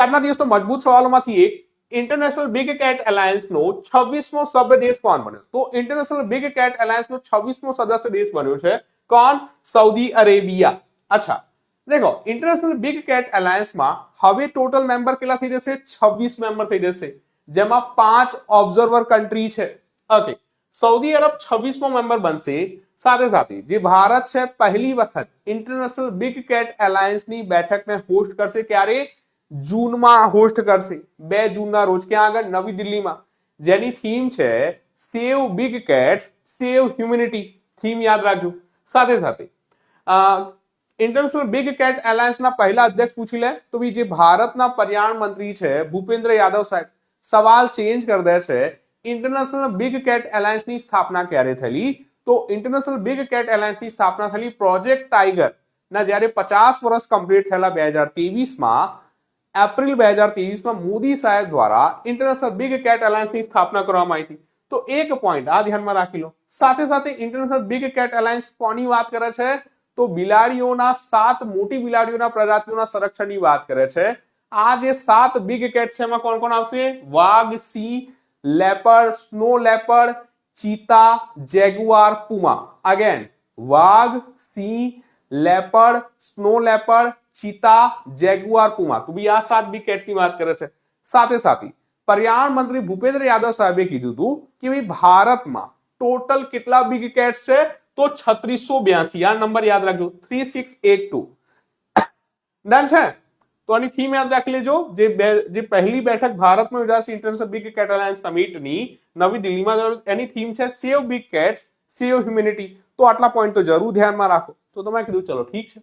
આજના દિવસનો મજબૂત સવાલોમાંથી એક, ઇન્ટરનેશનલ બિગ કેટ એલાયન્સનો 26મો સભ્ય દેશ કોણ બન્યો? તો ઇન્ટરનેશનલ બિગ કેટ એલાયન્સનો 26મો સદસ્ય દેશ બન્યો છે કોણ? Saudi Arabia. અચ્છા देखो इंटरनेशनल बिग कैट एलायंस में હવે ટોટલ મેમ્બર કેટલા થઈ જશે? 26 મેમ્બર થઈ જશે, જેમાં 5 ઓબ્ઝર્વર કન્ટ્રી છે. ઓકે, સઉદી અરબ 26મો મેમ્બર બનશે. સાથે સાથે જે ભારત છે પહેલી વખત ઇન્ટરનેશનલ બિગ કેટ એલાયન્સ ની બેઠકને હોસ્ટ કરશે. ક્યારે? જૂનમાં હોસ્ટ કરશે, 2 જૂનના રોજ. ક્યાં આગળ? નવી દિલ્હીમાં. જેની થીમ છે સેવ બિગ કેટ્સ સેવ હ્યુમેનિટી. થીમ યાદ રાખજો. સાથે સાથે इंटरनेशनल बिग कैट एलायंस ना पहला अध्यक्ष पूछी ले तो भी जे भारतना पर्यावरण मंत्री है भूपेन्द्र यादव साहब सवाल चेंज कर दे छे. इंटरनेशनल बिग कैट एलायंस ની સ્થાપના ક્યારે થયેલી? તો इंटरनेशनल बिग कैट एलायंस ની સ્થાપના થયેલી પ્રોજેક્ટ टाइगर ના જ્યારે 50 વર્ષ કમ્પ્લીટ થયેલા 2023 માં એપ્રિલ 2023 માં મોદી સાહેબ દ્વારા इंटरनेशनल बिग कैट एलायंस ની સ્થાપના કરવામાં આવી હતી. તો એક પોઈન્ટ આ ધ્યાનમાં રાખી લો. સાથે સાથે इंटरनेशनल बिग कैट एलायंस કોની વાત કરે છે? તો બિલાડીઓના 7 મોટી બિલાડીઓના પ્રજાતિઓના સંરક્ષણની વાત કરે છે. આ જે 7 બિગ કેટ છે એમાં કોણ કોણ આવશે? વાઘ, સિંહ, leopard, snow leopard, cheetah, jaguar, puma. Again વાઘ, સિંહ, leopard, snow leopard, cheetah, jaguar, puma. તો બી આ 7 બિગ કેટ્સની વાત કરે છે. સાથે સાથે पर्यावरण मंत्री भूपेन्द्र यादव साहेबे कीधुं હતું કે ભાઈ ભારતમાં ટોટલ કેટલા બિગ કેટ્સ છે? तो 3682. આ નંબર યાદ રાખજો, 3682. ડન છે. તો આની થીમ યાદ રાખી લેજો. જે પહેલી બેઠક ભારતમાં યોજાશે ઇન્ટરનેશનલ બિગ કેટ એલાયન્સ સમિટની નવી દિલ્હીમાં, એની થીમ છે સેવ બિગ કેટ્સ સેવ હ્યુમેનિટી. તો આટલા પોઈન્ટ તો જરૂર ધ્યાનમાં રાખો. તો તમે કીધું ચલો ઠીક છે.